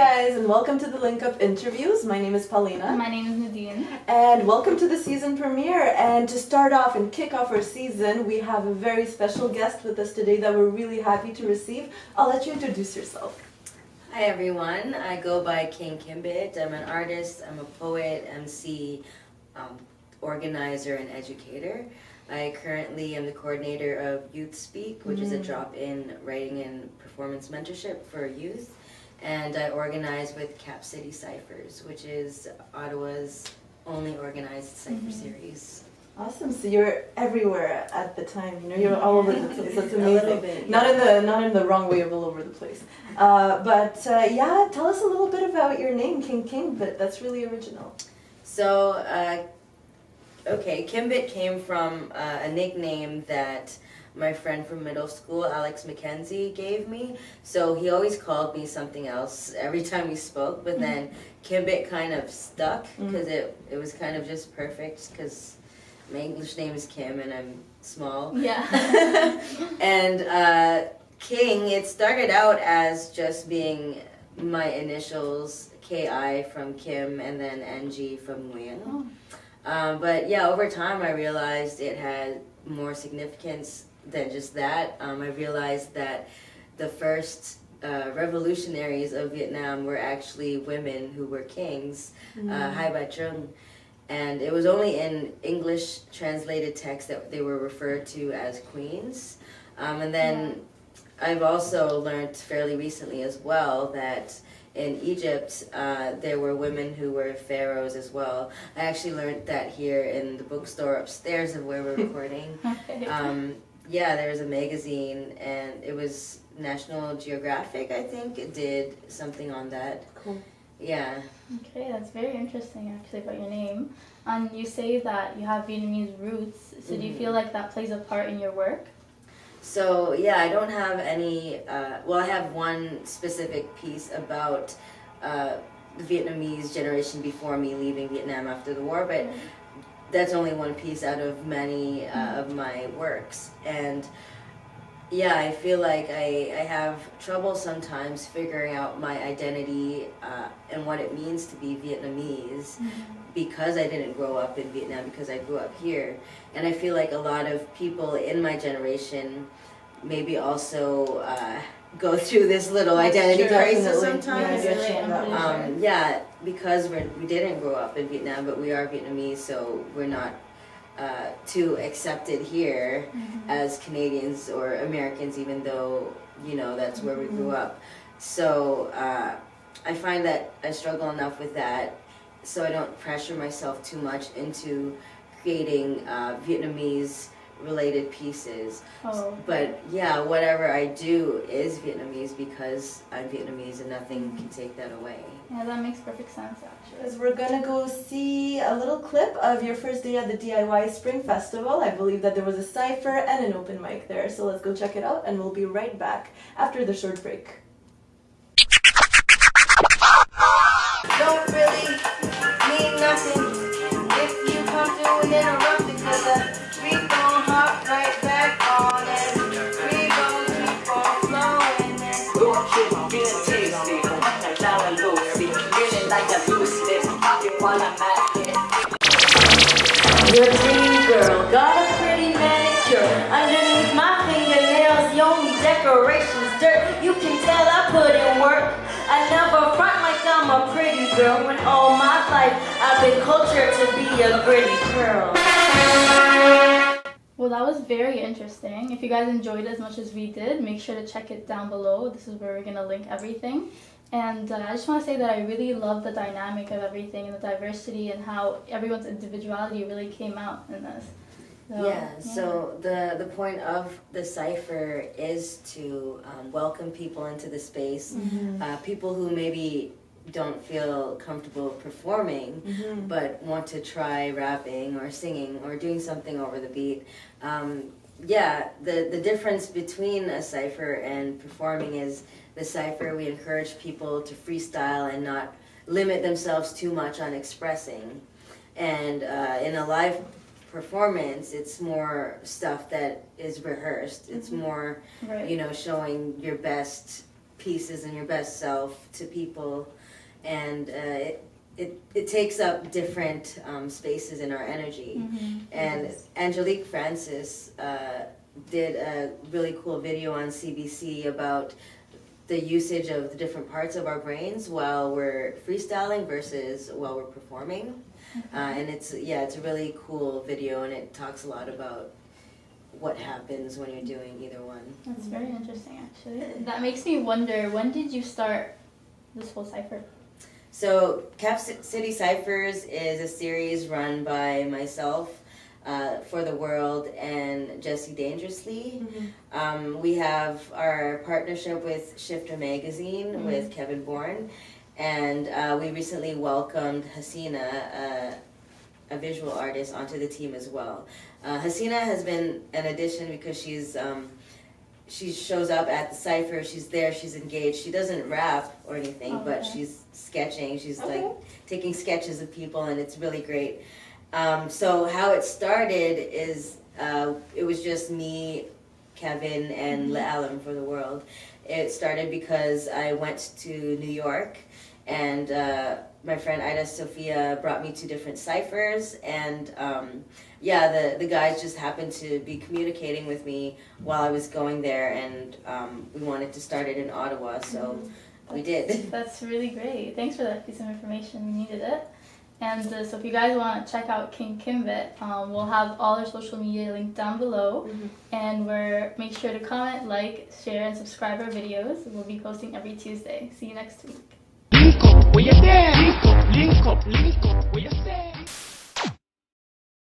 guys, and welcome to the Link Up Interviews. My name is Paulina. My name is Nadine. And welcome to the season premiere. And to start off and kick off our season, we have a very special guest with us today that we're really happy to receive. I'll let you introduce yourself. Hi everyone, I go by King Kimbit. I'm an artist, I'm a poet, MC, organizer, and educator. I currently am the coordinator of Youth Speak, which is a drop-in writing and performance mentorship for youth. And I organize with Cap City Cyphers, which is Ottawa's only organized cipher series. Awesome. So you're everywhere at the time. You know, you're all over the place. That's amazing. A little bit. Not in the wrong way of all over the place. Yeah, tell us a little bit about your name, King Kimbit. That's really original. So, okay, Kimbit came from a nickname that my friend from middle school, Alex McKenzie, gave me. So he always called me something else every time we spoke, but then Kimbit kind of stuck because it was kind of just perfect because my English name is Kim and I'm small. Yeah. And King, it started out as just being my initials, Ki from Kim and then Ng from Nguyen. But yeah, over time I realized it had more significance than just that. I realized that the first revolutionaries of Vietnam were actually women who were kings, Hai Ba Trung. And it was only in English translated text that they were referred to as queens. And then I've also learned fairly recently as well that in Egypt, there were women who were pharaohs as well. I actually learned that here in the bookstore upstairs of where we're recording. Yeah, there was a magazine, and it was National Geographic, I think. It did something on that. Cool. Yeah. Okay, that's very interesting actually about your name. And you say that you have Vietnamese roots, so do you feel like that plays a part in your work? So yeah, I don't have any, well I have one specific piece about the Vietnamese generation before me leaving Vietnam after the war, but that's only one piece out of many of my works. And yeah, I feel like I have trouble sometimes figuring out my identity and what it means to be Vietnamese because I didn't grow up in Vietnam, because I grew up here. And I feel like a lot of people in my generation maybe also go through this little identity crisis sometimes. Yeah, because we didn't grow up in Vietnam, but we are Vietnamese, so we're not too accepted here as Canadians or Americans, even though, you know, that's where we grew up. So I find that I struggle enough with that, so I don't pressure myself too much into creating Vietnamese related pieces. But yeah, whatever I do is Vietnamese because I'm Vietnamese and nothing can take that away. Yeah, that makes perfect sense actually. Because we're gonna go see a little clip of your first day at the DIY Spring Festival. I believe that there was a cipher and an open mic there, so let's go check it out and we'll be right back after the short break. Don't really mean nothing if you come through and interrupt it, cause we gon' hop right back on it. We gon' keep on flowing and getting tasty. Now I Lucy, feeling like a loose lips, popping while I'm at it. you're a pretty girl, got a pretty manicure. Underneath my fingernails, the only decoration's dirt. You can tell I put in work. I never front like I'm a pretty girl, when all my life I've been cultured to be a gritty girl. Well, that was very interesting. If you guys enjoyed it as much as we did, make sure to check it down below. This is where we're going to link everything. And I just want to say that I really love the dynamic of everything and the diversity and how everyone's individuality really came out in this. So the point of the cipher is to welcome people into the space, people who maybe don't feel comfortable performing but want to try rapping or singing or doing something over the beat. The difference between a cipher and performing is the cipher, we encourage people to freestyle and not limit themselves too much on expressing. And in a live performance, it's more stuff that is rehearsed. It's more, you know, showing your best pieces and your best self to people, and it takes up different spaces in our energy. And Angelique Francis did a really cool video on CBC about the usage of the different parts of our brains while we're freestyling versus while we're performing. And it's a really cool video, and it talks a lot about what happens when you're doing either one. That's very interesting, actually. That makes me wonder, when did you start this whole cipher? So Cap City Ciphers is a series run by myself, For the World, and Jesse Dangerously. We have our partnership with Shifter Magazine with Kevin Bourne, and we recently welcomed Hasina, a visual artist, onto the team as well. Hasina has been an addition because she shows up at the cipher, she's there, she's engaged. She doesn't rap or anything, but she's sketching. She's like taking sketches of people, and it's really great. So how it started is it was just me, Kevin, and Le'Alam for the World. It started because I went to New York, and my friend Ida Sophia brought me to different ciphers, and the guys just happened to be communicating with me while I was going there, and we wanted to start it in Ottawa, so we did. That's really great. Thanks for that piece of information. We needed it. And so if you guys want to check out King Kimbit, we'll have all our social media linked down below. And make sure to comment, like, share, and subscribe our videos. We'll be posting every Tuesday. See you next week. Link up, where you there? Link up, where you there?